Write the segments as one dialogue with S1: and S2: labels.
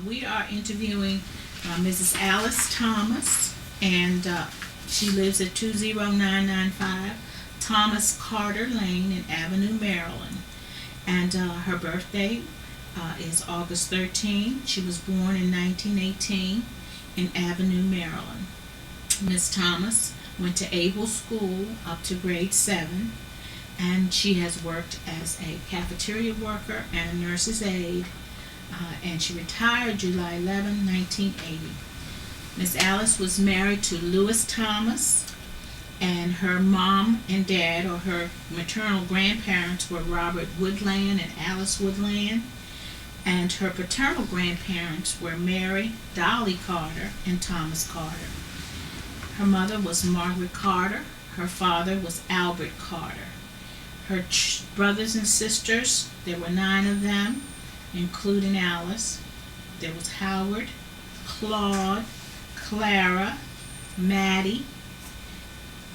S1: We are interviewing Mrs. Alice Thomas, and she lives at 20995 Thomas Carter Lane in Avenue, Maryland. And her birthday is August 13. She was born in 1918 in Avenue, Maryland. Miss Thomas went to Able School up to grade 7, and she has worked as a cafeteria worker and a nurse's aide, and she retired July 11, 1980. Miss Alice was married to Louis Thomas, and her mom and dad, or her maternal grandparents, were Robert Woodland and Alice Woodland, and her paternal grandparents were Mary Dolly Carter and Thomas Carter. Her mother was Margaret Carter. Her father was Albert Carter. Her brothers and sisters, there were 9 of them, including Alice. There was Howard, Claude, Clara, Maddie,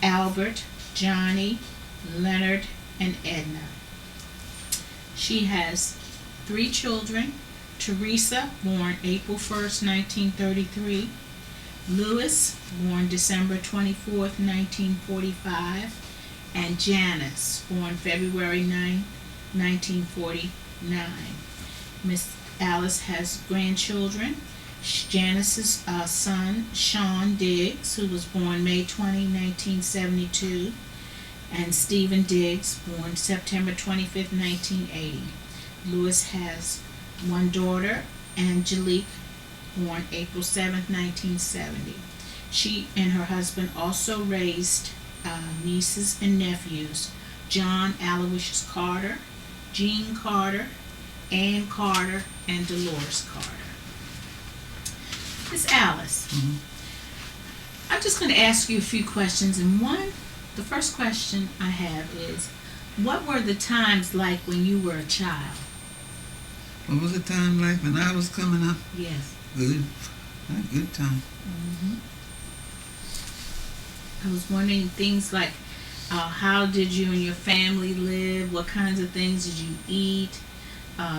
S1: Albert, Johnny, Leonard, and Edna. She has 3 children: Theresa, born April 1st, 1933, Louis, born December 24th, 1945, and Janice, born February 9, 1949. Miss Alice has grandchildren: Janice's son, Sean Diggs, who was born May 20, 1972, and Stephen Diggs, born September 25th, 1980. Louis has 1 daughter, Angelique, born April 7th, 1970. She and her husband also raised nieces and nephews: John Aloysius Carter, Jean Carter, Ann Carter, and Dolores Carter. Miss Alice, I'm just going to ask you a few questions, and the first question I have is, what were the times like when you were a child?
S2: What was the time like when I was coming up?
S1: Yes.
S2: Good. A good time.
S1: I was wondering things like, how did you and your family live? What kinds of things did you eat?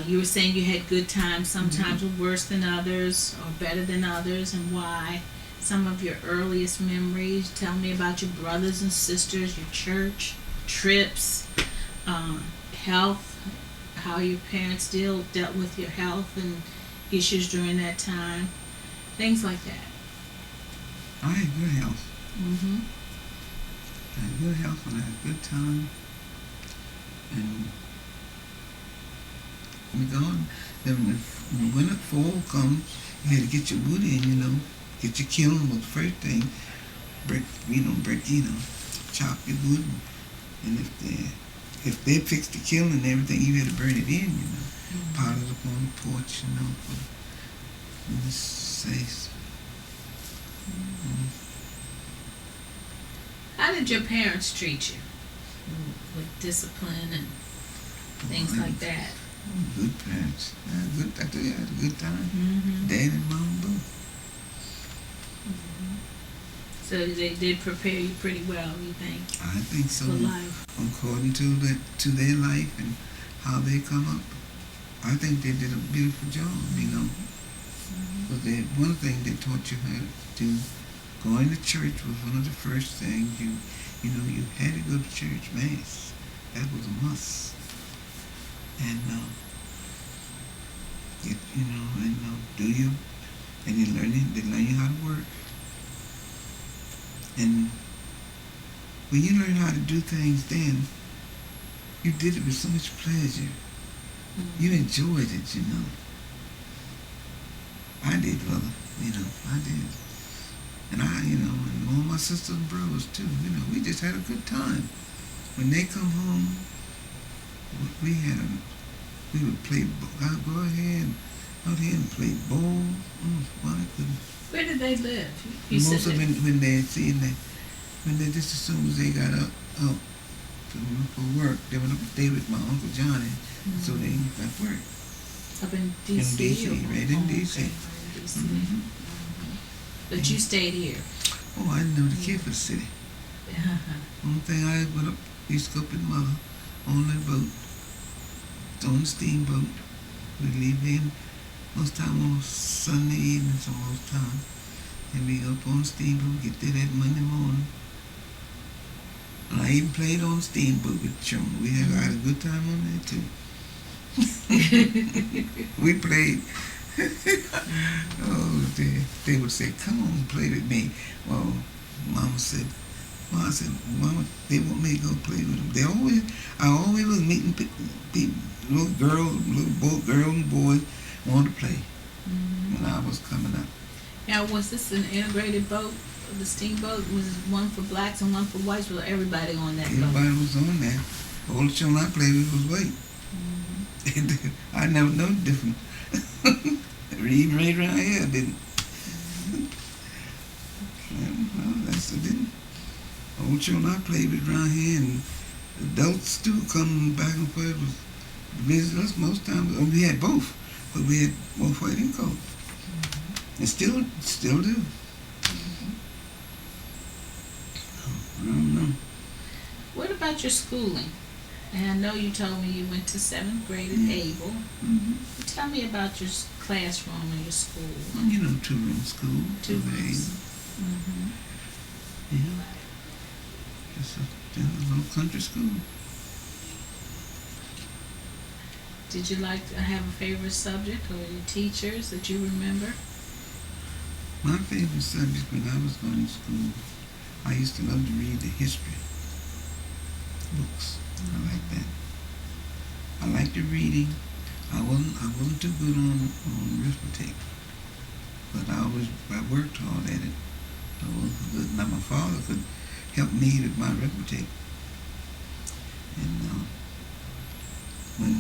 S1: You were saying you had good times. Sometimes were worse than others or better than others, and why? Some of your earliest memories. Tell me about your brothers and sisters, your church, trips, health, how your parents dealt with your health and issues during that time. Things like that.
S2: I had good health. I had good health and I had a good time. And we go on. Then when winter fall comes, you had to get your wood in, get your kiln was the first thing. Chop your wood. And if they fixed the kiln and everything, you had to burn it in, Pile it up on the porch, for this safe.
S1: How did your parents treat you? With discipline and things like that?
S2: Good parents. I tell you, I had a good time. Dad and mom both.
S1: So they did prepare you pretty well, you think?
S2: I think so.
S1: For life.
S2: According to their life and how they come up, I think they did a beautiful job, But one thing they taught you how to do, going to church was one of the first things. You had to go to church mass. That was a must. And they learn you how to work. And when you learn how to do things, then you did it with so much pleasure. You enjoyed it, I did, brother. I did. And and all my sisters and brothers too. We just had a good time. When they come home, we would play. I'd go ahead and play ball. My goodness.
S1: Where did they live?
S2: Most of them when they just as soon as they got up for work, they went up to stay with my Uncle Johnny, so they got work.
S1: Up in D.C.
S2: In D.C., right in D.C.
S1: Okay, right in D.C. But you stayed here.
S2: Oh, I didn't know the kid for the city. Only thing I went up, used to go up with mother on the boat, on the steamboat. We'd leave him most time on Sunday evenings, or most time. And we up on steamboat, get there that Monday morning. And I even played on steamboat with children. We had a good time on that too. We played. Oh, they would say, "Come on, play with me." Well, Mama said, "Mama, they want me to go play with them." I always was meeting people, little girls and boys wanted to play when I was coming up.
S1: Now, was this an integrated boat? The steamboat, was it one for blacks and one for whites? Was everybody on that boat?
S2: Everybody was on that. All the children I played with was white. I never know the difference. Even right around here, I didn't. Well, that's the difference. All the children I played with around here, and adults too, coming back and forth was visit us most times. We had both, but we had both white and cold, and still do. I don't know.
S1: What about your schooling? And I know you told me you went to 7th grade at Able. Tell me about your classroom and your school.
S2: You know, 2-room school.
S1: 2 rooms.
S2: Yeah. Just a little country school.
S1: Did you like to have a favorite subject or your teachers that you remember?
S2: My favorite subject when I was going to school, I used to love to read the history books. I like that. I liked the reading. I wasn't too good on arithmetic, but I worked hard at it. I was good. Now my father could help me with my arithmetic, and when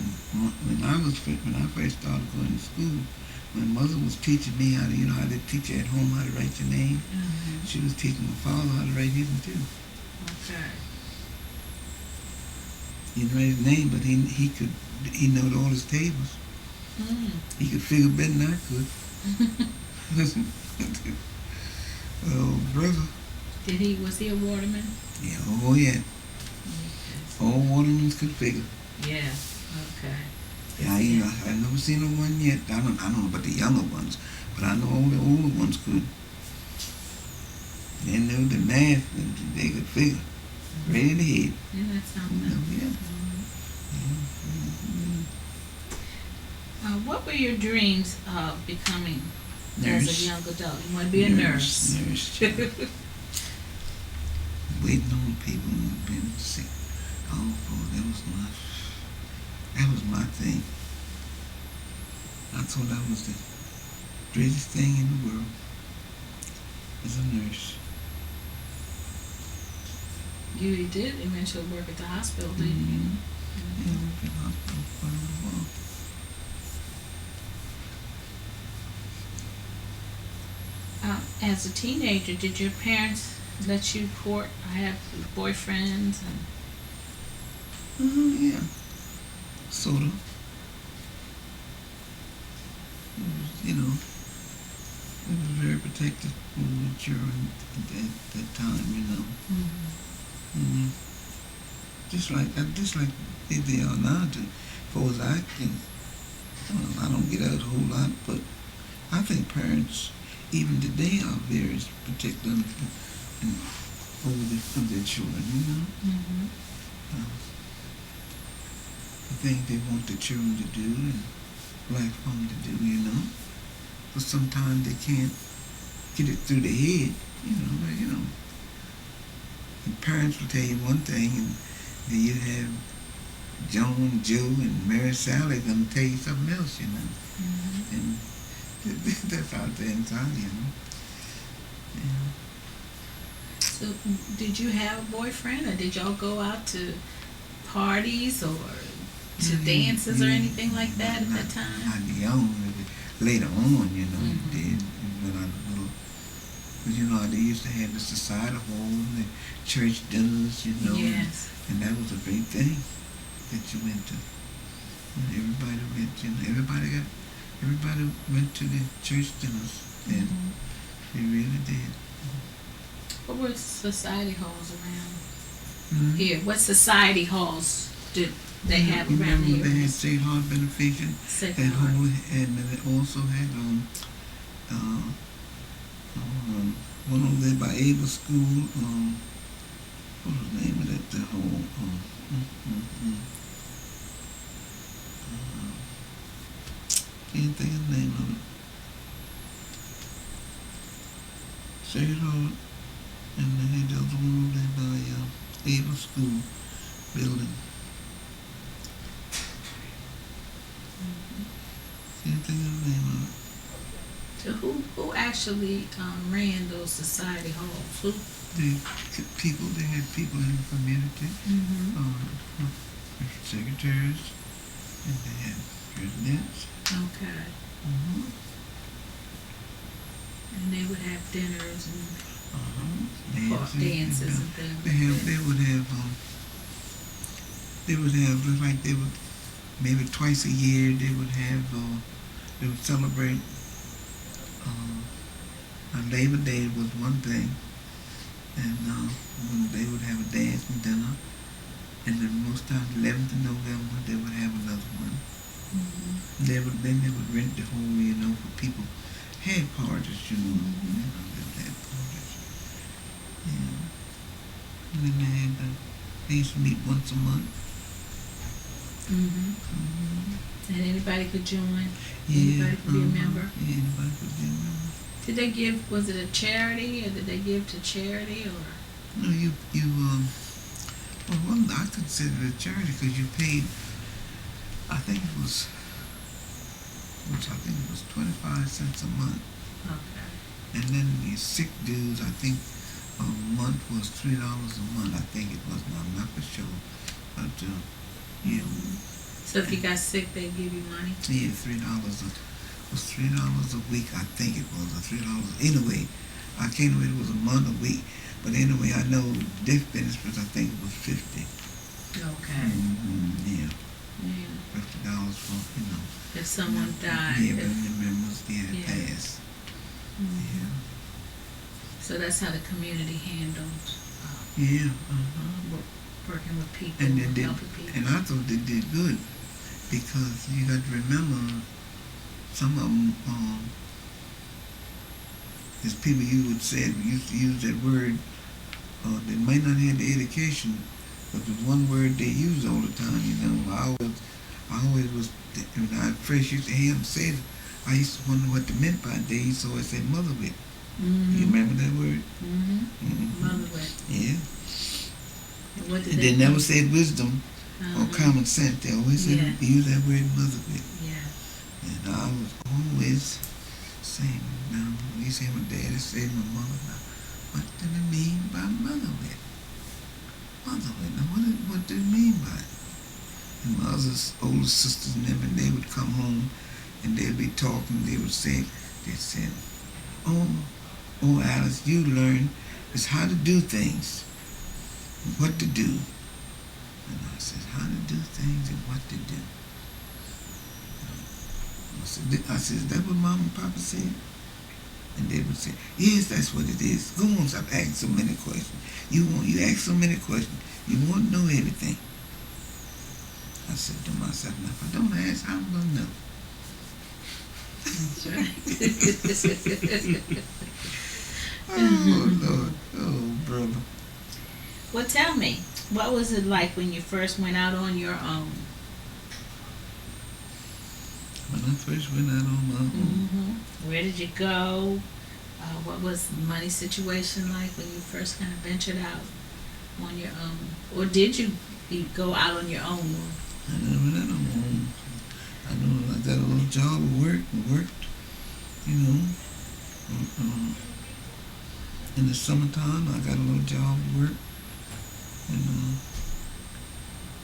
S2: I first started going to school, my mother was teaching me how to teach you at home how to write your name. She was teaching my father how to write his too.
S1: Okay.
S2: He didn't write his name, but he knowed all his tables. He could figure better than I could. Oh, brother.
S1: Was he a waterman?
S2: Yeah, oh yeah.
S1: Okay.
S2: All watermen could figure.
S1: Yeah, okay.
S2: Yeah, I've never seen no one yet. I don't know about the younger ones, but I know all the older ones could. They knew the math, and they could figure. Right in the head.
S1: Yeah, that's something. What were your dreams of becoming as a young adult? You want to be a nurse.
S2: Nurse. Waiting on people who've been sick. Oh, boy, that was my thing. I thought that was the greatest thing in the world, as a nurse.
S1: You did eventually work at the hospital, didn't you?
S2: Yeah, I worked at the hospital for a little while.
S1: As a teenager, did your parents let you have boyfriends?
S2: Yeah, sort of. It was very protective over the children at that time, Just like they are now. As far as I can, I don't get out a whole lot, but I think parents, even today, are very protective of their children, the things they want the children to do and black women to do, But sometimes they can't get it through their head, And parents will tell you one thing, and then you have Joan, Joe, and Mary Sally gonna tell you something else, And that's out there inside, Yeah.
S1: So, did you have a boyfriend, or did y'all go out to parties or to dances or anything like that at that time?
S2: Not young, later on, did. When I was little, because they used to have the society hall and the church dinners,
S1: Yes.
S2: and that was a big thing that you went to. Everybody went, everybody went to the church dinners, and they really did.
S1: What were society halls around here? What society halls they have
S2: You
S1: around
S2: remember
S1: here.
S2: they had St. Heart Beneficial,
S1: Sacred
S2: and
S1: Heart.
S2: and they also had one over there by Ava School. What was the name of that? The whole can't think of the name of it. Sacred Heart, and they had the other one over there by Ava School building. Can't think of the name of it.
S1: So who actually ran those society halls? Who?
S2: They had people in the community,
S1: Mm-hmm.
S2: secretaries, and they had presidents.
S1: Okay.
S2: Mm-hmm.
S1: And they would have dinners and
S2: Dances
S1: dances and things.
S2: They would have like they would maybe twice a year they would celebrate. Labor Day was one thing, and they would have a dance and dinner, and then most times 11th of November they would have another one.
S1: Mm-hmm.
S2: They would rent the whole, for people had parties,
S1: Mm-hmm.
S2: They would have parties. Yeah. And then they used to meet once a month.
S1: Mm-hmm.
S2: Mm-hmm.
S1: And anybody could join.
S2: Yeah.
S1: Anybody could be a member.
S2: Yeah, anybody could be a member.
S1: Did they give? Was it a charity, or did they give to charity, or?
S2: No, well, I consider it a charity because you paid. I think it was 25 cents a month.
S1: Okay.
S2: And then the sick dues, I think a month was $3 a month. I think it was. I'm not for sure, but yeah.
S1: So if you got sick, they give you money.
S2: Yeah, $3 was $3 a week. I think it was $3. Anyway, I can't remember. It was a month, a week. But anyway, I know death benefits. I think it was 50.
S1: Okay.
S2: Mm-hmm, yeah.
S1: Yeah.
S2: $50 for
S1: If someone died.
S2: Yeah, but the members passed.
S1: Mm-hmm.
S2: Yeah.
S1: So that's how the community handles
S2: Yeah.
S1: working with people,
S2: And they did,
S1: helping people.
S2: and I thought they did good because you got to remember some of them. There's people you would say used to use that word. They might not have the education, but there's one word they use all the time. I always was when I first used to hear them say it. I used to wonder what they meant by it. They used to always say mother wit.
S1: Mm-hmm.
S2: You remember that word?
S1: Mm-hmm.
S2: Mm-hmm.
S1: Mother wit.
S2: Yeah.
S1: And what did
S2: And
S1: they
S2: they never said wisdom or common sense. They always said use that word mother wit.
S1: Yeah.
S2: And I was always saying, now, you say my daddy said my mother, now, what do they mean by mother wit? Mother wit. Now, what do they mean by it? And my older sisters and them, and they would come home and they'd be talking, they said, oh, Alice, you learn is how to do things, and what to do. And I said, how to do things and what to do. I said, is that what Mom and Papa said? And they would say, yes, that's what it is. Go on, stop asking so many questions. You ask so many questions. You want to know everything. I said to myself, now if I don't ask, how am I going to know?
S1: That's right.
S2: Oh, Lord. Oh, brother.
S1: Well, tell me, what was it like when you first went out on your own?
S2: When I first went out on my own.
S1: Mm-hmm. Where did you go? What was the money situation like when you first kind of ventured out on your own? Or did you go out on your own?
S2: I never went out on my own. I know I got a little job and worked, in the summertime, I got a little job at work, and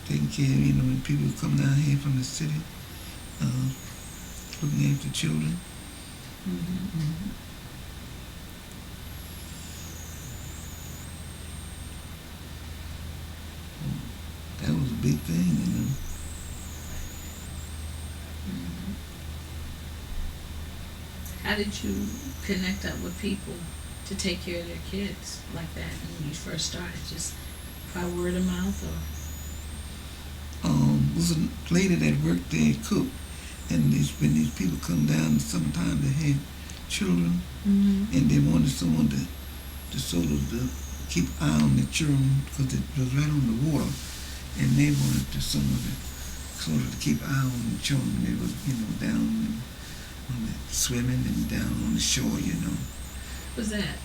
S2: taking care of, when people come down here from the city, looking after children.
S1: Mm-hmm. Mm-hmm.
S2: That was a big thing,
S1: Mm-hmm. How did you connect up with people to take care of their kids like that when you first started? Just by word of mouth, or?
S2: was a lady that worked there, cook, and when these people come down, sometimes they had children, and they wanted someone to sort of keep eye on the children because it was right on the water, and they wanted to someone to sort of keep eye on the children. They was, down on the swimming and down on the shore,
S1: Was that?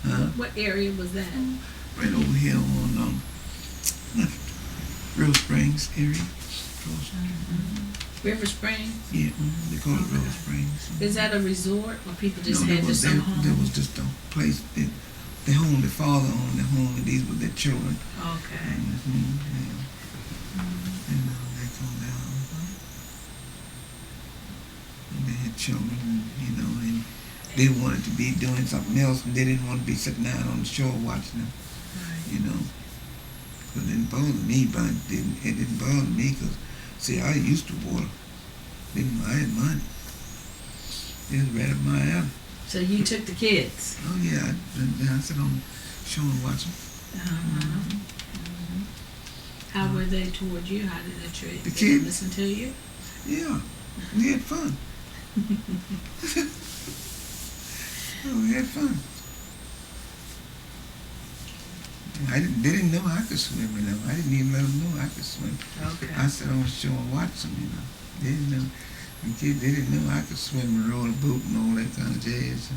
S2: Huh?
S1: What area was that?
S2: Right over here on Rose Springs area.
S1: River Springs?
S2: Yeah, they call it Rose Springs.
S1: Is that a resort where people just
S2: No,
S1: had their summer home?
S2: there was just a place, the home, the father owned the home, and these were their children.
S1: Okay.
S2: And they come down. And they had children, and they wanted to be doing something else, and they didn't want to be sitting out on the shore watching them,
S1: Right.
S2: Because it didn't bother me, but it didn't bother me because, see, I used to water. I had money. It was right up my alley.
S1: So you took the kids?
S2: Oh, yeah. I sit on the shore and watch them.
S1: How were they toward you? How did they treat
S2: The
S1: Did
S2: kids?
S1: they listen to you?
S2: Yeah. We had fun. We had fun. They didn't know I could swim, I didn't even let them know I could swim.
S1: Okay.
S2: I sat on the shore and watched them, They didn't know. The kids, they didn't know I could swim and row a boat and all that kind of jazz,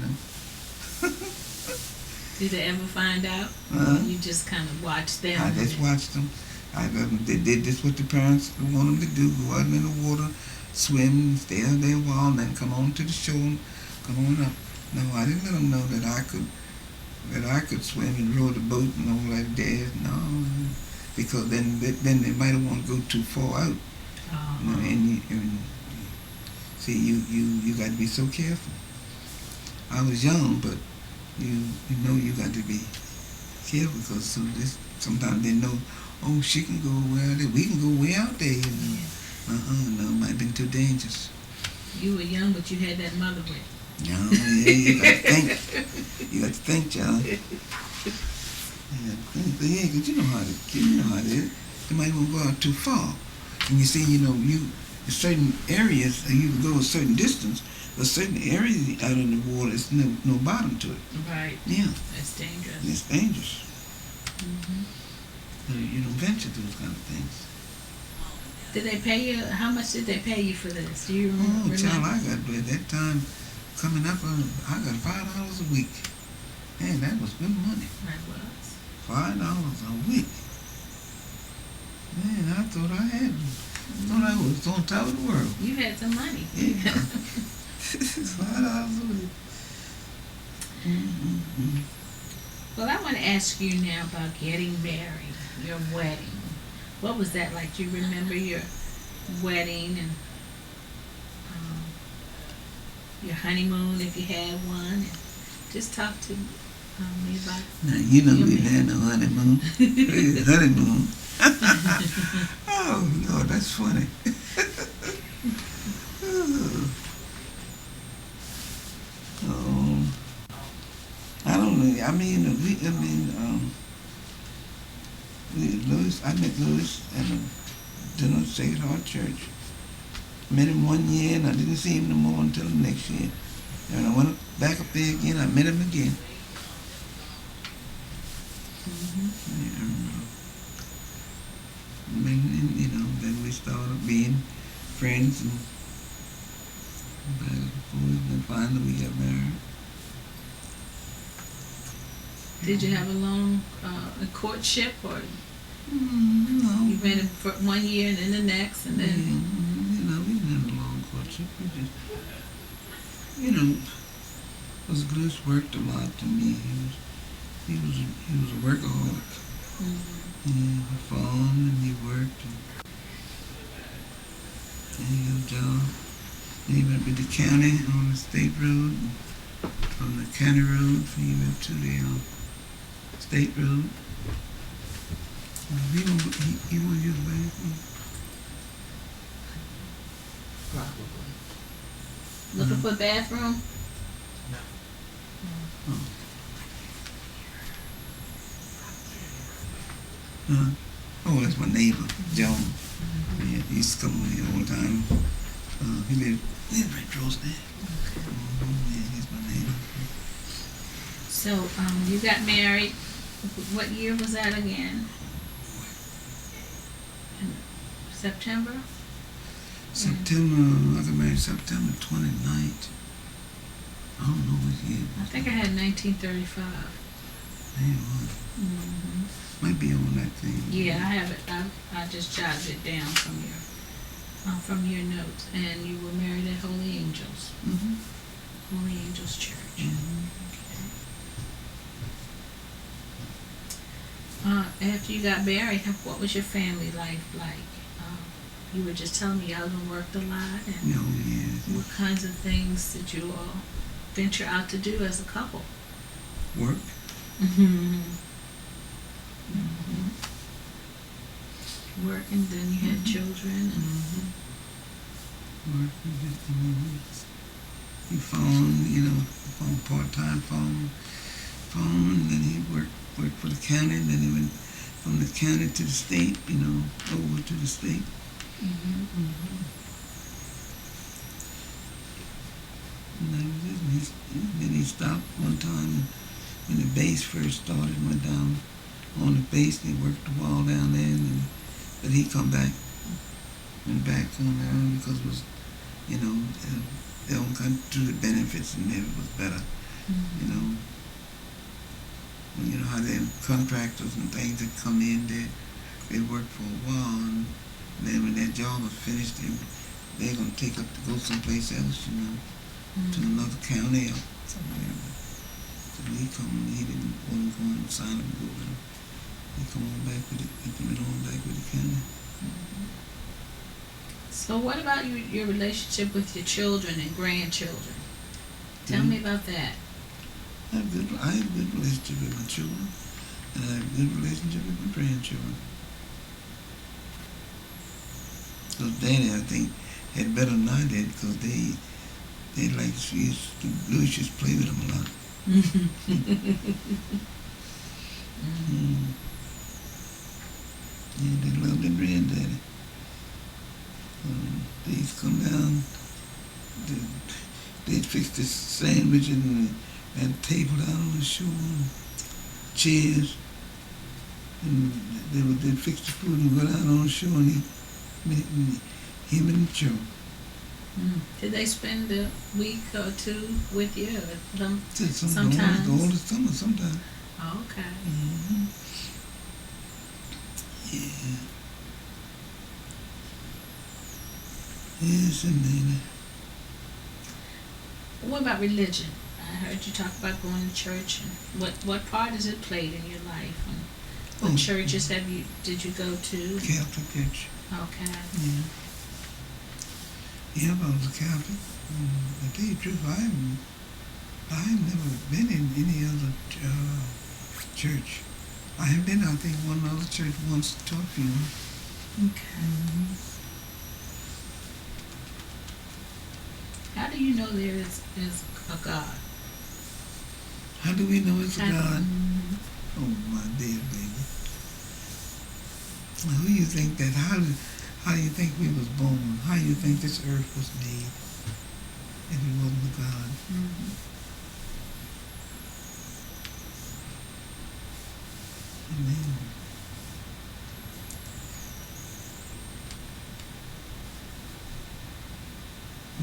S1: Did they ever find out?
S2: Uh-huh.
S1: You just kind of watched them?
S2: I just watched them. They did this what the parents want them to do: go out in the water, swim, stay out there a while, and then come on to the shore and come on up. No, I didn't let them know that I could swim and row the boat and all that jazz. No, because then they might have want to go too far out. And see, you got to be so careful. I was young, but you got to be careful because sometimes they know, oh, she can go where we can go way out there. No, it might have been too dangerous.
S1: You were young, but you had that mother with you.
S2: No, yeah, you got to think. You got to think, John. Yeah, think. Yeah, because you know how it is. You might want to go out too far. And you see, in certain areas, you can go a certain distance, but certain areas out in the water, there's no bottom to it.
S1: Right.
S2: Yeah.
S1: That's dangerous.
S2: It's dangerous. So you don't venture those kind of things.
S1: Did they pay you? How much did they pay you for this? Do you remember?
S2: Oh, child, I got at that time coming up, I got $5 a week. Man, that was good money.
S1: That was.
S2: $5 a week. Man, I thought I was on top of the world.
S1: You had some money.
S2: Yeah. $5 a week.
S1: Well, I want to ask you now about getting married, your wedding. What was that like? Do you remember your wedding and your honeymoon, if you had one? And just talk to me about.
S2: Now, we didn't have no honeymoon. Honeymoon. Oh, Lord, that's funny. I don't know. I met Louis at a dinner at Sacred Heart Church. Met him 1 year, and I didn't see him no more until the next year. And I went back up there again. I met him again. Then we started being friends, and then finally we got married.
S1: Did you have a long courtship, or
S2: No.
S1: you met him for 1 year and then the next, and then?
S2: We didn't have a long courtship. We just, because Louis worked a lot to me. He was a workaholic. He farmed and he worked and he had a job. And he went with the county on the state road, from the county road, he went to the state road. He won't use the bathroom.
S1: Probably. Looking for a bathroom?
S2: Huh? Oh, that's my neighbor, John. Yeah, he used to come over here all the time. He lived right across there. Yeah, he's my neighbor.
S1: So, you got married, what year was that again? In September?
S2: September, I got married September 29th. I don't know what year.
S1: I think I had 1935.
S2: Man, what? Might be on that thing.
S1: Yeah, I have it. I just jotted it down from your notes. And you were married at Holy Angels. Holy Angels Church. After you got married, what was your family life like? You were just telling me your husband worked a lot, and what kinds of things did you all venture out to do as a couple?
S2: Work.
S1: Work, and then you had children. And
S2: Work. He phone part-time phone, and then he worked for the county, and then he went from the county to the state, over to the state. And that was it. And then he stopped one time when the base first started, went down on the base, and he worked the wall down there, but he went back on there because it was, they don't come through the benefits, and it was better, You know how them contractors and things that come in there, they work for a while, and then when their job is finished, they're going to take up to go someplace else, to another county or somewhere. So he didn't want to go and sign up and go with him. He went on back with the county.
S1: So what about your relationship with your children and grandchildren? Tell me about that.
S2: I have a good relationship with my children, and I have a good relationship with my grandchildren. Because Danny, I think, had better than I did, because they like Louis used to play with them a lot. Yeah, they loved their granddaddy. They used to come down, they'd fix the sandwich and table out on the shore, and chairs, and they'd fix the food and go down on the shore and eat, him and the children.
S1: Did they spend a week or two with you?
S2: Sometimes. All the summer, sometimes.
S1: Oh, okay.
S2: Yeah. Yes, indeed.
S1: What about religion? I heard you talk about going to church, and what part has it played in your life? And what churches did you go to?
S2: Catholic church.
S1: Okay.
S2: Yeah. Yeah, I was a Catholic. To tell you the truth, I have never been in any other church. I have been, I think, one other church once to a funeral.
S1: Okay. How do you know there is a God?
S2: How do we know it's a God? Oh, my dear baby. Who do you think that? How do you think we was born? How do you think this earth was made if it wasn't a God? Amen.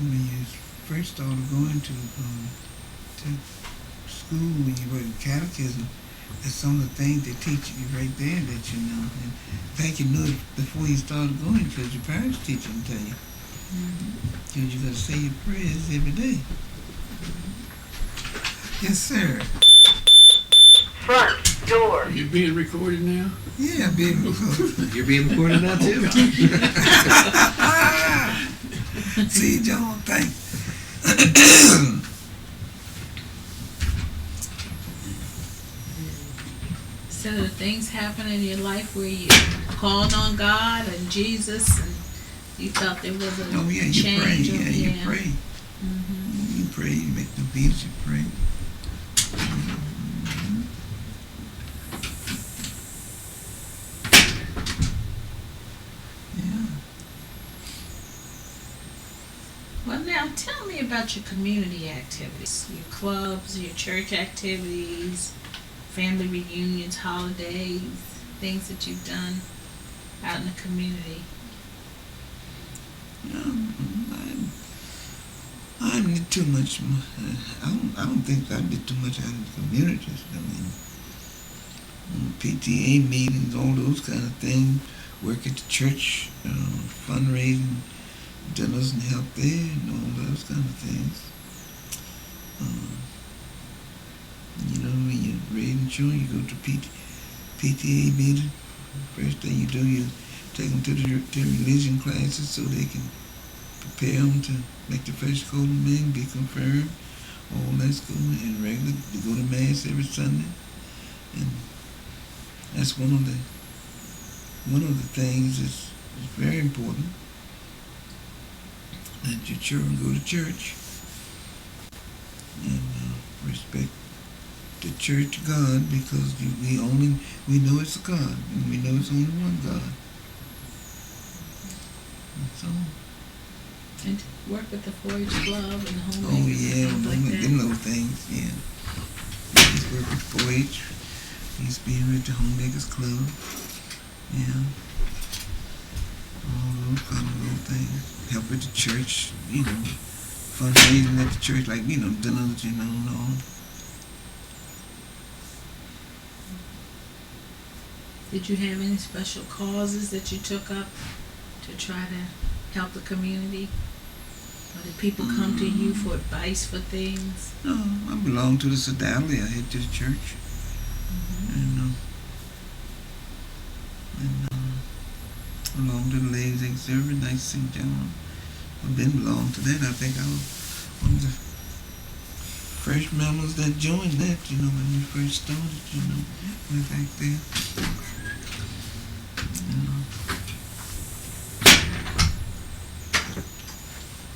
S2: When you first started going to school, when you were in catechism, that's some of the things they teach you right there that you know. And in fact, you knew it before you started going because your parents teach them to you. Because you got to say your prayers every day. Yes, sir.
S3: Front door.
S4: Are you being recorded now?
S2: Yeah, being recorded.
S5: You're being recorded now too.
S2: See, John, thanks.
S1: So things happen in your life where you called on God and Jesus, and you thought there was a
S2: Oh, yeah, you
S1: change.
S2: pray. Yeah, you pray. You pray, you make the beats, you pray.
S1: Tell me about your community activities, your clubs, your church activities, family reunions, holidays, things that you've done out in the community.
S2: I did too much. I don't think I did too much out in the communities. I mean, PTA meetings, all those kind of things. Work at the church, fundraising, dinners and help there, and all those kind of things. When you're raising children, you go to PTA meeting. First thing you do, you take them to the religion classes so they can prepare them to make the first golden man, be confirmed. All that's going and regular. You go to mass every Sunday, and that's one of the things that's very important, that your children go to church and respect the church God, because we know it's a God, and we know it's only one God. That's all.
S1: And work with the 4-H club and the homemakers
S2: Oh yeah,
S1: and things like that.
S2: them little things, yeah. He's working with 4-H. He's being with the homemakers club. Yeah. All those kind of little things. Help with the church, fundraising at the church, like, dinners, and all.
S1: Did you have any special causes that you took up to try to help the community? Or did people come to you for advice for things?
S2: No, I belong to the Sedalia. I head to the church. And belong to the Ladies Auxiliary, Nice St. John. I've been belong to that. I think I was one of the first members that joined that, when we first started, went back there.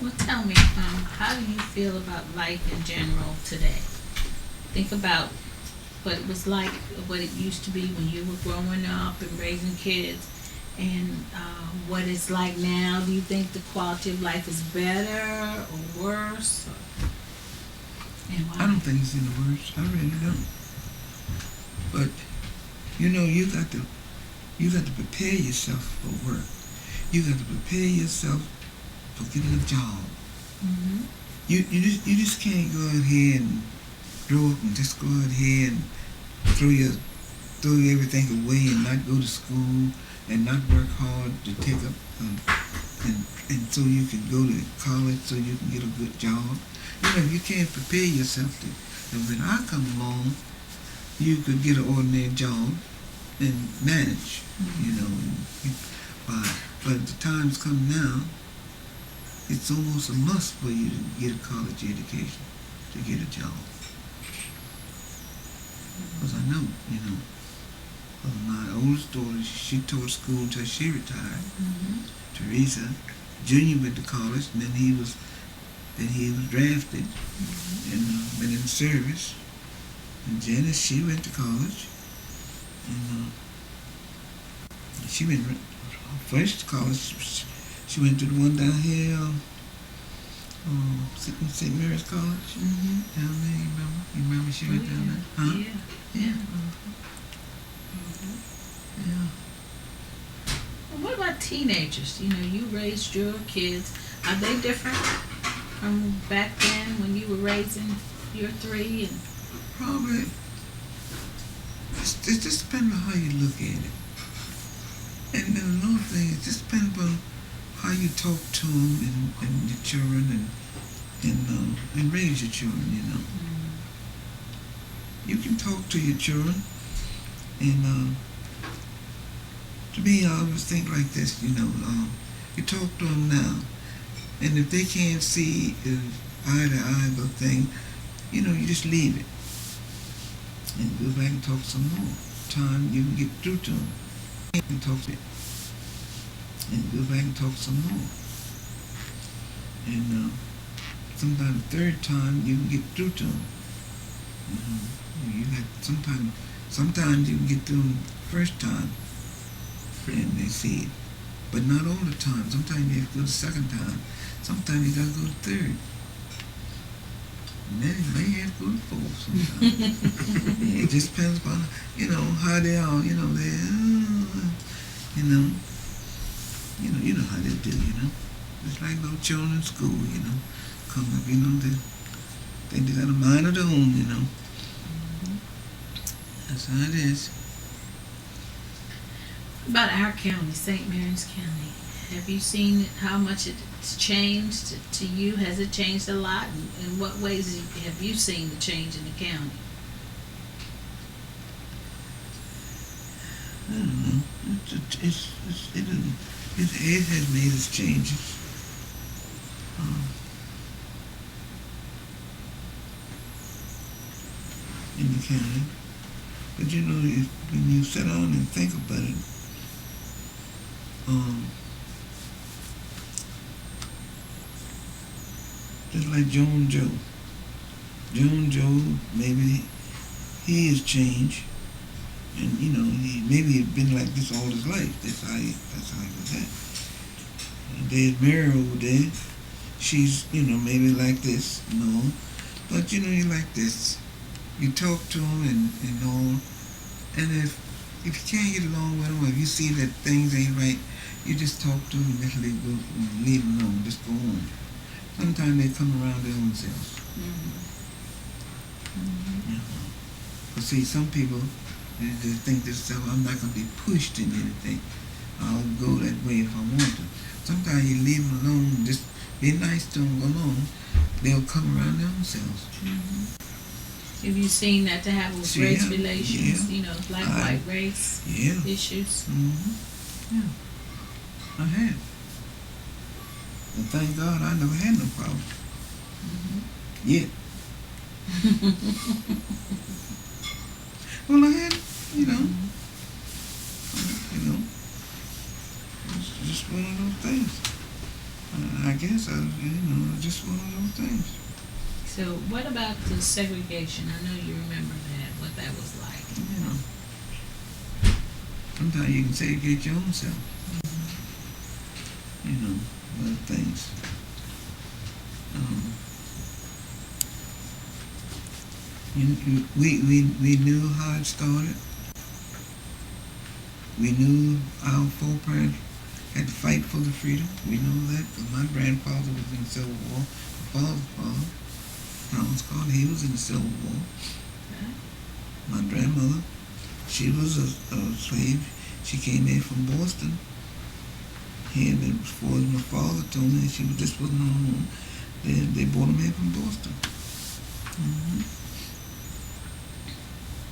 S1: Well, tell me, how do you feel about life in general today? Think about what it was like, what it used to be when you were growing up and raising kids, and what it's like now. Do you think the quality of life is better or worse? And why?
S2: I don't think it's any worse. I really don't. But you got to prepare yourself for work. You got to prepare yourself for getting a job.
S1: Mm-hmm.
S2: You just can't go out here and grow up and just go out here and throw everything away and not go to school and not work hard to take up and so you can go to college so you can get a good job. You can't prepare yourself to. And when I come along, you could get an ordinary job and manage. But the times come now, it's almost a must for you to get a college education to get a job. Because I know, my oldest daughter, she taught school until she retired.
S1: Mm-hmm.
S2: Theresa, Junior went to college, and then he was drafted and went in service. And Janice, she went to college, and she went first to college. She went to the one down here, St. Mary's College.
S1: Mm-hmm.
S2: Down there, you remember she went down there? Huh?
S1: Yeah.
S2: Yeah.
S1: Well, what about teenagers? You raised your kids. Are they different from back then when you were raising your 3? And
S2: Probably. It just depends on how you look at it. And another thing, it just depends on how you talk to them and your children and raise your children, You can talk to your children, and to me, I always think like this, you talk to them now, and if they can't see eye to eye the thing, you just leave it and go back and talk some more. Time you can get through to them and talk to them, and go back and talk some more. And sometimes the third time you can get through to them. Sometimes you can get through them the first time, and they see it. But not all the time. Sometimes you have to go the second time. Sometimes you gotta go the third. may have to go to 4 sometimes. It just depends upon, how they are, you know how they do. It's like little children in school, come up, they got a mind of their own, That's how it is.
S1: About our county, St. Mary's County, have you seen how much it's changed to you? Has it changed a lot? In what ways have you seen the change in the county?
S2: I don't know. It has made its changes. In the county. But when you sit down and think about it, just like Joan Joe. Joan Joe, maybe he has changed, and maybe he's been like this all his life. That's how he was at. And there's Mary over there. She's maybe like this, but you like this. You talk to him and all, and if you can't get along with him, or if you see that things ain't right, you just talk to him and just leave him alone. Just go on. Sometimes they come around their own selves. But see, some people they think themselves, I'm not going to be pushed in anything. I'll go that way if I want to. Sometimes you leave them alone and just be nice to them, go along. They'll come around their own selves.
S1: Have you seen that to have with race relations?
S2: Yeah.
S1: Black-white race issues?
S2: Yeah, I have. And thank God I never had no problem. Yet. Well, I had, it's just one of those things. I guess just one of those things.
S1: So what about the segregation? I know you remember that, what that was like.
S2: Sometimes you can segregate your own self. Other things. We knew how it started. We knew our foreparents had to fight for the freedom. We know that because my grandfather was in the Civil War. My father's father, Thomas Carter, he was in the Civil War. My grandmother, she was a slave. She came in from Boston. And before my father told me she just wasn't home, they brought him in from Boston.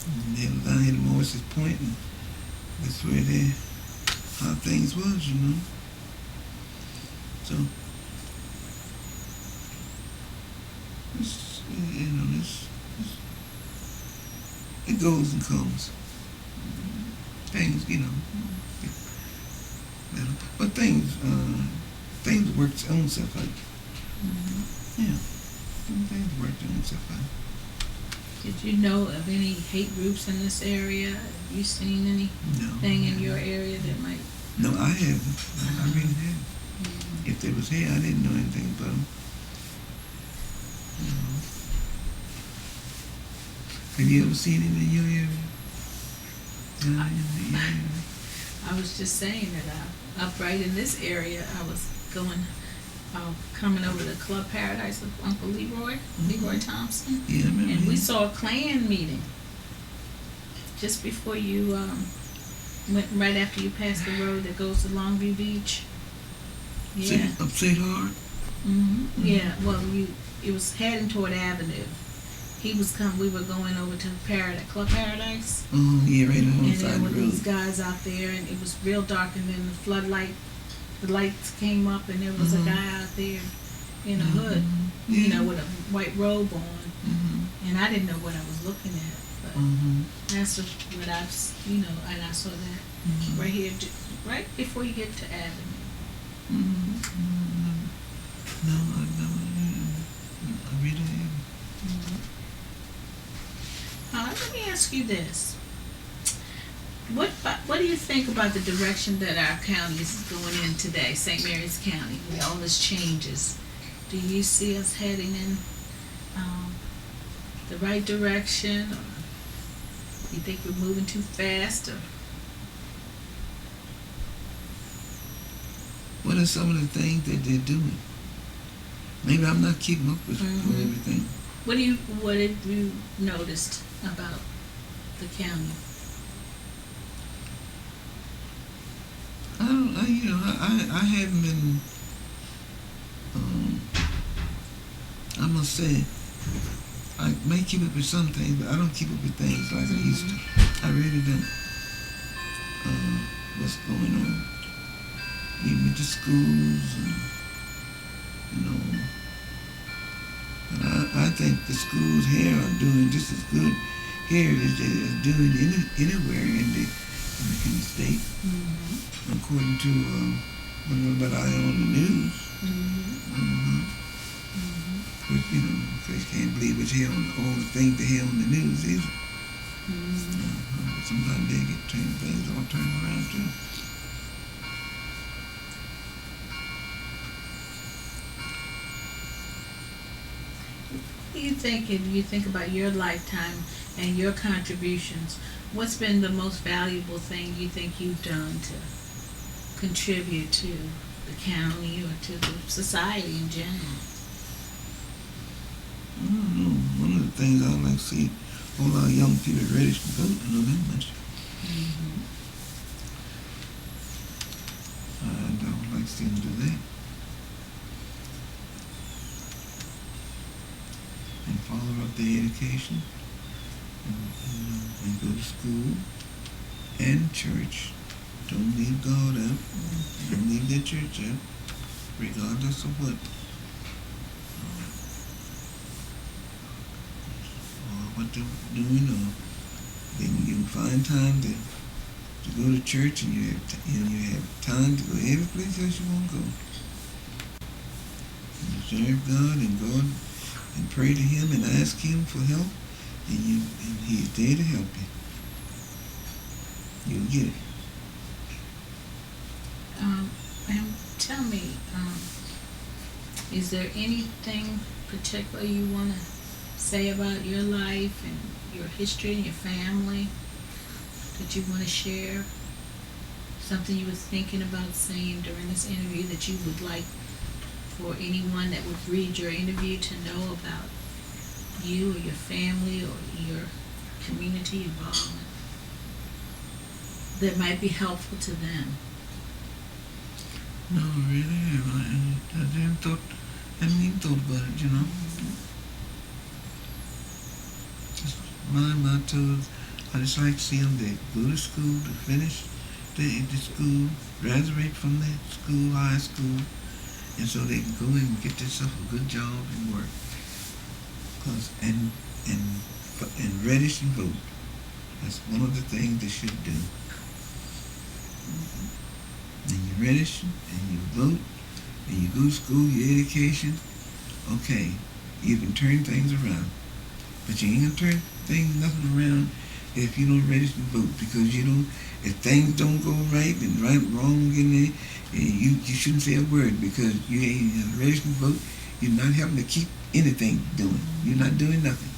S2: And they were down here at Morris's Point, and that's where how things was, So, it goes and comes. Things, but things work their own self out. Yeah, things work their own self out.
S1: Did you know of any hate groups in this area? Have you seen anything in your area that might?
S2: No, I haven't. I really haven't. If they was here, I didn't know anything about them. Have you ever seen it in your area?
S1: I was just saying that up right in this area, I was coming over to Club Paradise with Uncle Leroy Thompson.
S2: Yeah, I remember.
S1: And we saw a Klan meeting just before you went, right after you passed the road that goes to Longview Beach. Yeah.
S2: Upstate Hard?
S1: Yeah, well, it was heading toward Avenue. We were going over to Club Paradise.
S2: Oh, yeah, right on the
S1: side
S2: of the road.
S1: And there were these guys out there, and it was real dark, and then the lights came up, and there was a guy out there in a hood, with a white robe on. And I didn't know what I was looking at, but that's what and I saw that right here, right before you get to Avenue.
S2: No, I really haven't.
S1: Let me ask you this. What do you think about the direction that our county is going in today, St. Mary's County, with all these changes? Do you see us heading in the right direction, or you think we're moving too fast, or
S2: What are some of the things that they're doing? Maybe I'm not keeping up with everything.
S1: what have you noticed about the county?
S2: I haven't been, I must say, I may keep up with some things, but I don't keep up with things like I used to. I really don't. What's going on? Even with the schools, and I think the schools here are doing just as good here as they're doing anywhere in the state, according to what I on the news. But, of course, can't believe what's here on all the things they hear on the news either. But sometimes they get things all turned around too.
S1: What do you think, if you think about your lifetime and your contributions, what's been the most valuable thing you think you've done to contribute to the county or to the society in general?
S2: I don't know. One of the things I like to see all our young people ready to vote. I know that much. And I would like to see them do that. And follow up their education. And go to school and church. Don't leave God out. Don't leave their church out, regardless of what. What they're doing, or then you find time to go to church, and you have time to go every place else you want to go. You serve God and pray to Him and ask Him for help, and He's there to help you. You'll get it.
S1: And tell me, is there anything particular you want to say about your life and your history and your family that you want to share? Something you were thinking about saying during this interview that you would like for anyone that would read your interview to know about you or your family or your community involvement that might be helpful to them?
S2: No, really, I haven't even thought about it, Just my motto, I just like to see them that go to school, to finish the school, graduate from the school, high school, and so they can go and get themselves a good job and work. And register and vote. That's one of the things they should do. And you register, and you vote, and you go to school, your education, okay, you can turn things around. But you ain't gonna turn nothing around if you don't register and vote, because if things don't go right and wrong in there, you shouldn't say a word, because you ain't registered and vote. You're not helping to keep anything doing. You're not doing nothing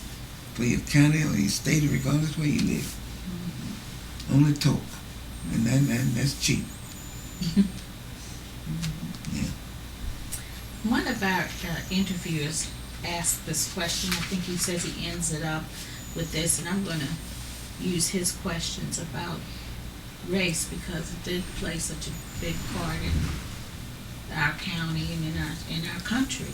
S2: for your county or your state, regardless where you live. Only talk, and that's cheap. Yeah.
S1: One of our interviewers asked this question. I think he says he ends it up with this, and I'm going to use his questions about race because it did play such a big part in our county and in our country.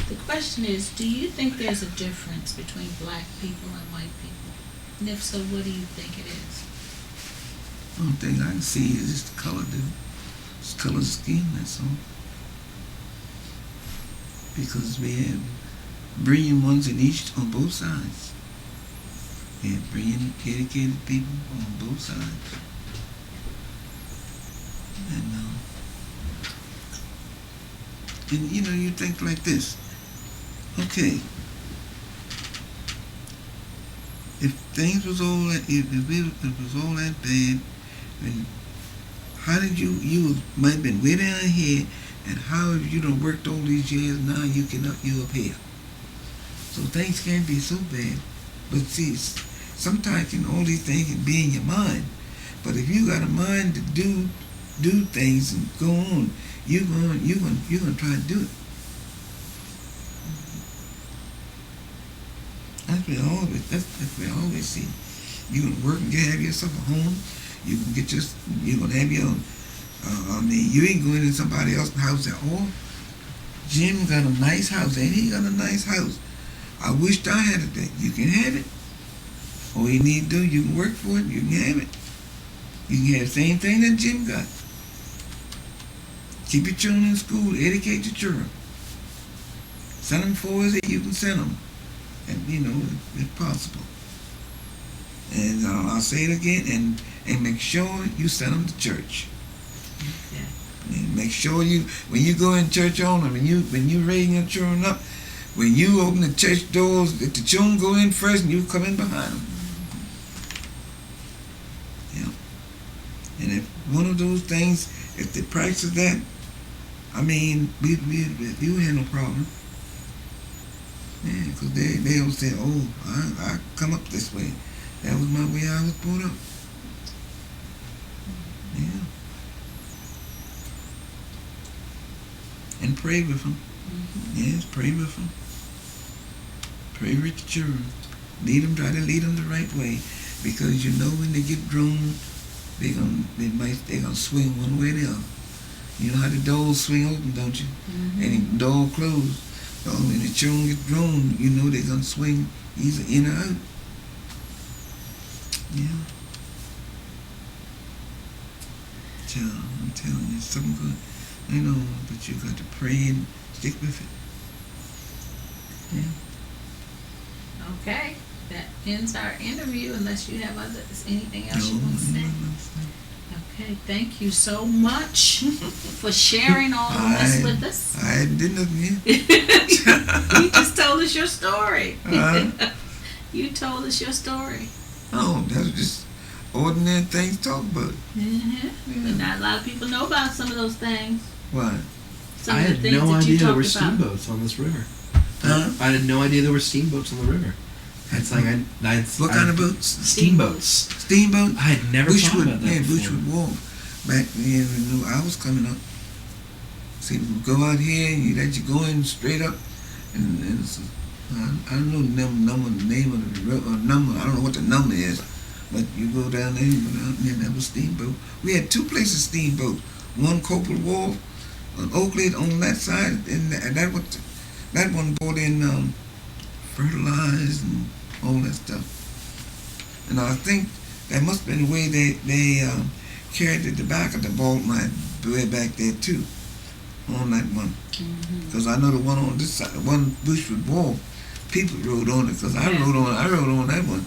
S1: The question is, do you think there's a difference between black people and white people? And if so, what do you think it is?
S2: One thing I can see is just the color scheme, that's all. Because we have brilliant ones on both sides. We have brilliant, educated people on both sides. And you think like this. Okay, if things was all that, if it was all that bad, then how did you might have been way down here, and how have you done worked all these years, now you up here? So things can't be so bad. But see, sometimes all these things can be in your mind. But if you got a mind to do things and go on, you're gonna try to do it. That's what I always see. You're gonna work and have yourself a home. You're gonna have your you ain't going in somebody else's house at all. Jim got a nice house, and he got a nice house. I wished I had it there. You can have it. All you need to do, you can work for it, you can have it. You can have the same thing that Jim got. Keep your children in school, educate your children. Send them for us, you can send them. And if possible. And I'll say it again, and make sure you send them to church.
S1: Yeah.
S2: And make sure when you go in church on them, when you raising your children up, when you open the church doors, if the children go in first and you come in behind them. Yeah. And if one of those things, if they practice that, we would have no problem. Yeah, because they'll say, oh, I come up this way. That was my way I was brought up. Yeah. And pray with them. Mm-hmm. Yes, pray with them. Pray with the children. Try to lead them the right way. Because when they get grown, they're gonna swing one way or the other. You know how the doors swing open, don't you? Mm-hmm. And the door closed. So when the children get grown, they're gonna swing either in or out. Yeah. Child, I'm telling you, it's something good. But you got to pray and stick with it. Yeah.
S1: Okay. That ends our interview unless you have anything else you want to say. Okay, thank you so much for sharing all of this with us.
S2: I did nothing yet.
S1: You just told us your story. You told us your story.
S2: Oh, that's just ordinary things to talk about.
S1: Mm-hmm. Yeah. But not a lot of people know about some of those things.
S2: What?
S4: I had no idea there were steamboats on this river.
S2: Huh?
S4: I had no idea there were steamboats on the river. It's like
S2: what kind of boats?
S4: Steamboats.
S2: Steamboats?
S4: I had never thought about that before.
S2: Bushwood Wharf. Back when I was coming up. See, we go out here and you let you go in straight up, and it's, I don't know the name of the number. I don't know what the number is, but you go down there and that was steamboat. We had two places steamboat. One Copel Wharf, on Oakley on that side, and that one brought in fertilized and all that stuff. And I think that must have been the way they carried the back of the boat way back there too, on that one. Because I know the one on this side, one Bushwood Wharf, people rode on it. Because I rode on that one.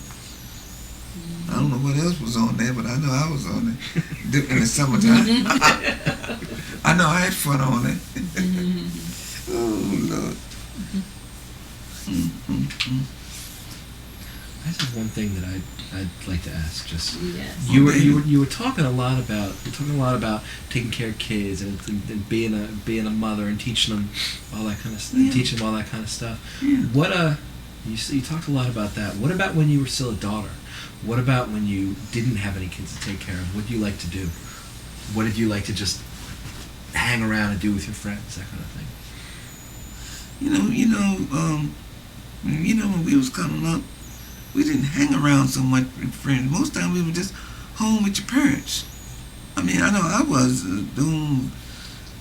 S2: I don't know what else was on there, but I know I was on it in the summertime. I know I had fun on it. Oh Lord.
S4: That's just one thing that I'd like to ask. Just
S1: yes.
S4: you were talking a lot about taking care of kids and being a mother and teaching them all that kind of stuff.
S2: Yeah.
S4: Teaching them all that kind of stuff.
S2: Yeah.
S4: What you talked a lot about that. What about when you were still a daughter? What about when you didn't have any kids to take care of? What do you like to do? What did you like to just hang around and do with your friends? That kind of thing.
S2: When we was coming up, we didn't hang around so much with friends. Most times we were just home with your parents. I know I was doing.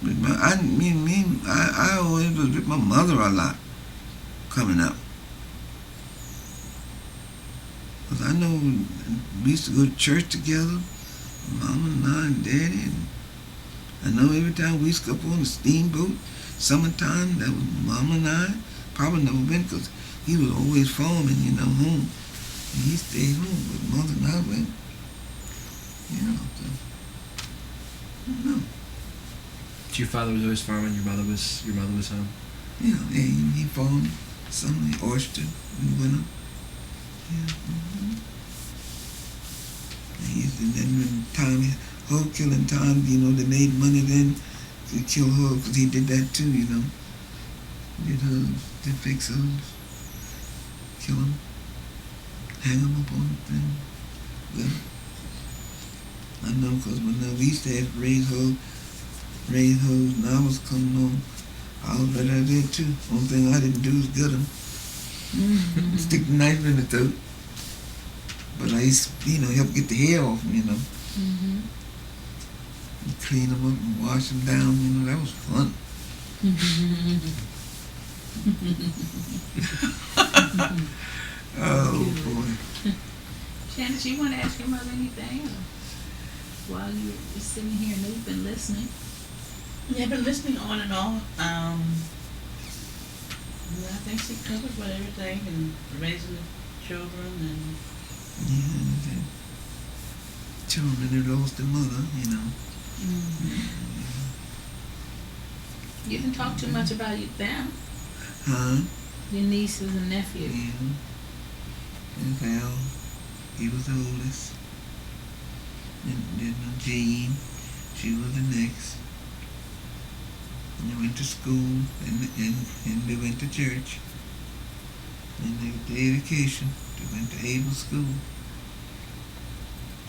S2: I always was with my mother a lot coming up. Because I know we used to go to church together, Mama and I and Daddy. And I know every time we used to go up on the steamboat, summertime, that was Mama and I. Probably never been because he was always farming, home. And he stayed home, but Mother and I went. So, I don't know.
S4: So your father was always farming, your mother was home?
S2: Yeah, he farmed summer, oyster in the winter. Yeah. And then when time, hog killing time, they made money then to kill hog because he did that too, Did hogs, did fix hogs. kill them, hang them up on the thing. Well, I know because when we used to have raised hoes, and I was coming home, I was right out there too. Only thing I didn't do was gut them. Stick the knife in the throat. But I used to, help get the hair off them,
S1: Mm-hmm.
S2: And clean them up and wash them down, that was fun. Oh, boy.
S1: Janice, you want to ask your mother anything? Or while you're sitting here and you've been listening?
S5: Yeah, I've been listening on and on. Yeah, I think she covered with everything and raising the children and
S2: Yeah, the children who lost their mother,
S1: You didn't talk too much about them,
S2: Huh?
S1: your nieces and nephews.
S2: Yeah. And Val, he was the oldest. And then Jean, she was the next. And they went to school and they went to church. And they got the education. They went to able school.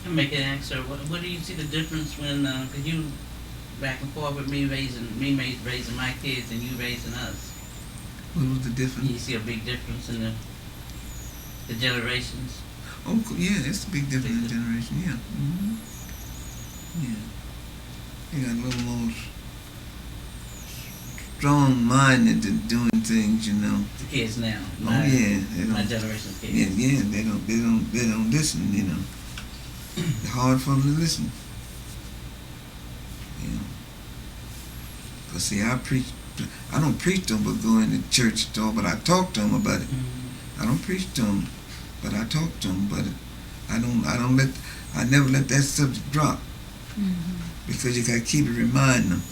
S5: I make an answer. What do you see the difference when? Cause you back and forth with me raising my kids and you raising us.
S2: What was the difference?
S5: You see a big difference in the generations.
S2: Oh, yeah, it's a big difference in generation, yeah. Mm-hmm. Yeah. They got a little more strong-minded in doing things,
S5: The kids now.
S2: Oh, yeah. They
S5: My
S2: don't,
S5: generation kids.
S2: yeah, they don't listen, It's hard for them to listen. Cause see, I don't preach to them, but go into church at all, but I talk to them about it.
S5: Mm-hmm.
S2: I don't preach to them, but I talk to them, but I never let that subject drop. Because you gotta keep it reminding them.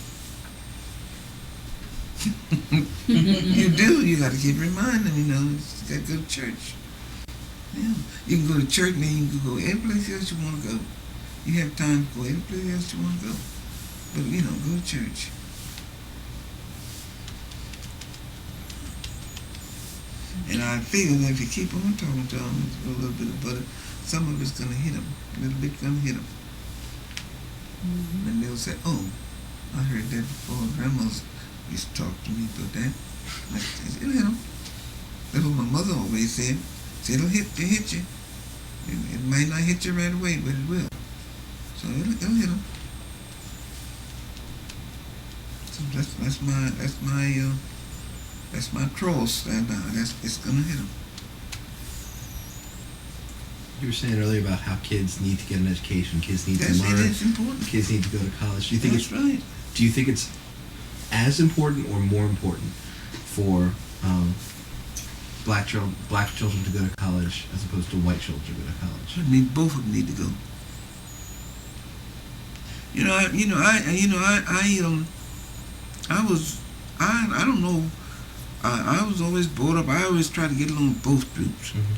S2: You gotta keep reminding them, you gotta go to church. Yeah. You can go to church and then you can go any place else you wanna go. You have time to go any place else you wanna go. But go to church. And I feel that if you keep on talking to them, a little bit of butter, some of it's gonna hit them. A little bit gonna hit them. And they'll say, "Oh, I heard that before. Grandma's used to talk to me about that." It'll hit them. That's what my mother always said. It'll hit you. It might not hit you right away, but it will. So it'll hit them. So that's my cross. It's gonna hit them.
S4: You were saying earlier about how kids need to get an education, kids need to
S2: That's
S4: learn,
S2: it's important.
S4: kids need to go to college. Do you think
S2: That's right.
S4: Do you think it's as important or more important for black children to go to college as opposed to white children to go to college?
S2: Both of them need to go. I don't know. I was always brought up. I always tried to get along with both groups.
S4: Mm-hmm.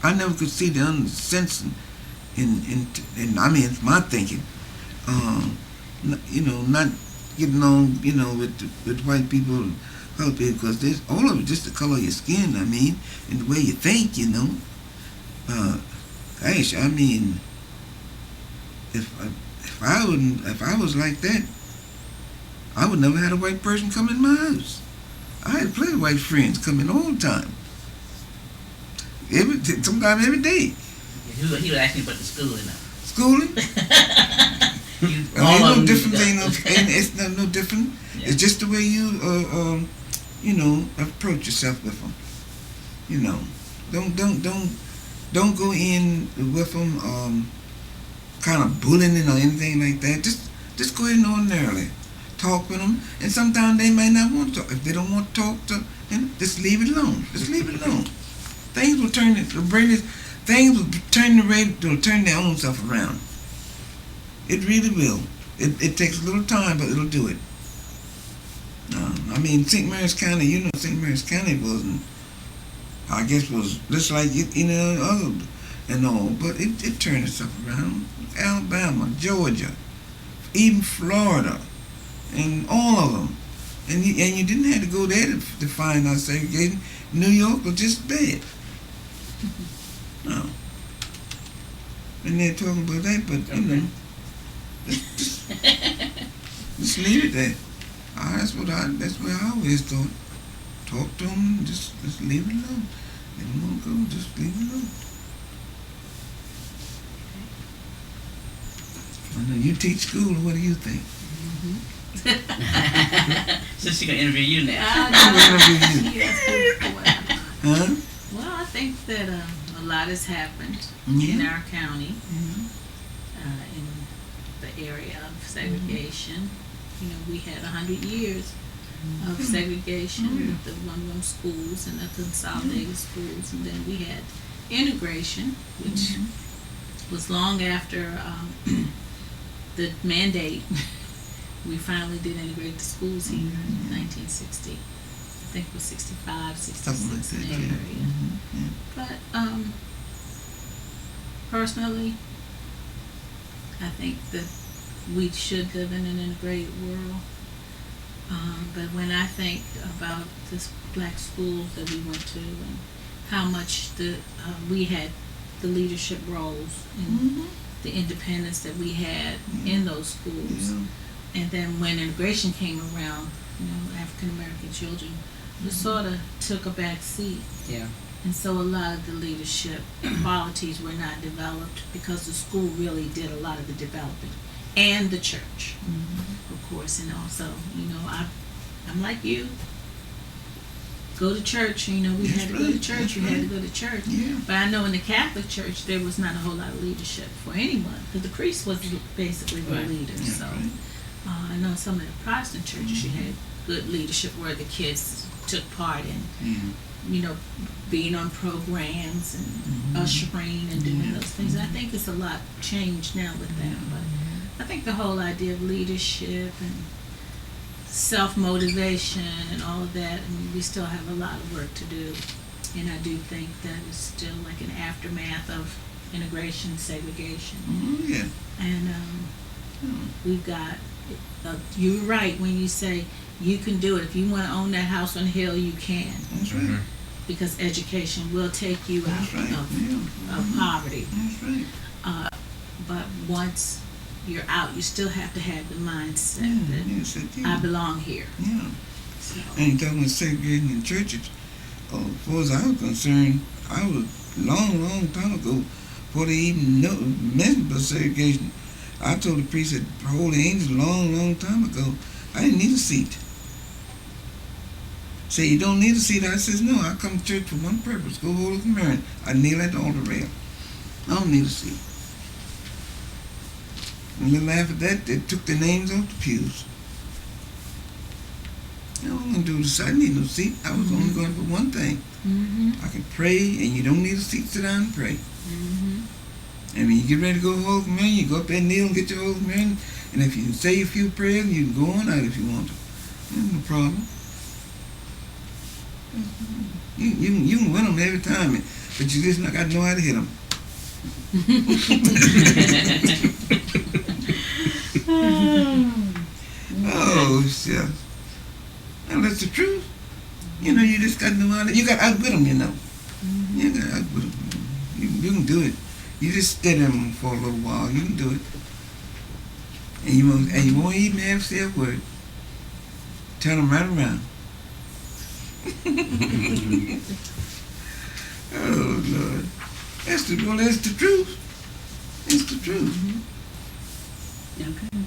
S2: I never could see the sense in I mean, it's my thinking. Not getting on, with white people, colored people, because all of it just the color of your skin. I mean, and the way you think. Gosh, I mean, if I was like that, I would never had a white person come in my house. I had plenty of white friends come in all the time. Sometimes every day.
S5: He would ask me about the schooling now.
S2: Schooling?
S5: All
S2: Ain't
S5: of
S2: no
S5: them
S2: different
S5: need to
S2: thing.
S5: go.
S2: It's not no different.
S5: Yeah.
S2: It's just the way you approach yourself with them. Don't go in with them kind of bullying or anything like that. Just go in ordinarily. Talk with them, and sometimes they might not want to talk. If they don't want to talk to them, just leave it alone. Just leave it alone. Things will turn their own self around. It really will. It takes a little time, but it'll do it. I mean, St. Mary's County, St. Mary's County wasn't, I guess, was just like, other and all, but it turned itself around. Alabama, Georgia, even Florida, and all of them. And you didn't have to go there to find out segregation. New York was just bad. No. And they're talking about that, but you know, just leave it there. That's what I always thought. Talk to them, just leave it alone. They don't want to go, just leave it alone. I know you teach school. What do you think?
S5: So she gonna interview you now.
S2: Huh?
S1: Well, I think that a lot has happened
S2: Yeah.
S1: in our county,
S2: Yeah.
S1: in the area of segregation. You know, we had 100 years of segregation with the one-room schools and the consolidated schools, and then we had integration, which was long after the mandate. We finally did integrate the schools here in 1960. I think it was 65, 66
S2: Something like that,
S1: in
S2: yeah.
S1: that area.
S2: Yeah.
S1: But personally, I think that we should live in an integrated world. But when I think about the black schools that we went to and how much we had the leadership roles and the independence that we had in those schools,
S2: Yeah.
S1: and then when integration came around, you know, African American children sort of took a back seat.
S5: Yeah.
S1: And so a lot of the leadership qualities were not developed because the school really did a lot of the developing, and the church, of course. And also, you know, I'm like you. Go to church. You know, we
S2: That's
S1: had to go to
S2: right,
S1: church.
S2: that's
S1: You had to
S2: right.
S1: go to church.
S2: Yeah.
S1: But I know in the Catholic Church there was not a whole lot of leadership for anyone because the priest was basically the
S5: Right.
S1: leader.
S2: Yeah,
S1: So
S2: right.
S1: I know some of the Protestant churches you had good leadership where the kids took part in,
S2: Yeah.
S1: you know, being on programs and ushering and doing those things. I think it's a lot changed now with that, but I think the whole idea of leadership and self-motivation and all of that, I mean, we still have a lot of work to do, and I do think that it's still like an aftermath of integration, segregation,
S2: Oh, yeah.
S1: and we've got, you're right when you say you can do it. If you want to own that house on the hill, you can,
S2: That's right.
S1: because education will take you out
S2: That's right. Yeah.
S1: of poverty.
S2: That's right.
S1: But once you're out, you still have to have the mindset that
S2: Yes, it
S1: I
S2: is.
S1: belong here.
S2: Yeah.
S1: So,
S2: And talking about segregating in churches, as far as I was concerned, I was long time ago, before they even mentioned about segregation, I told the priest at Holy Angels long time ago, I didn't need a seat. Say, you don't need a seat. I says, no, I come to church for one purpose, go hold the Mary. I kneel at the altar rail. I don't need a seat. And a little after that, they took the names off the pews. I wasn't going to do this. I need no seat. I was only going for one thing. I could pray, and you don't need a seat. Sit down and pray. And when you get ready to go hold communion, you go up there and kneel and get your hold communion. And if you can say a few prayers, you can go on out if you want to. There's no problem. You can win them every time, but you just not got to know how to hit them. Oh, shucks. And that's the truth. You know, you just got to know how to, you got to outwit them, you know. You got to outwit them. You can do it. You just stay them for a little while. You can do it. And you won't even have to say a word. Turn them right around. Oh, Lord. That's the truth. It's the truth.
S5: Okay.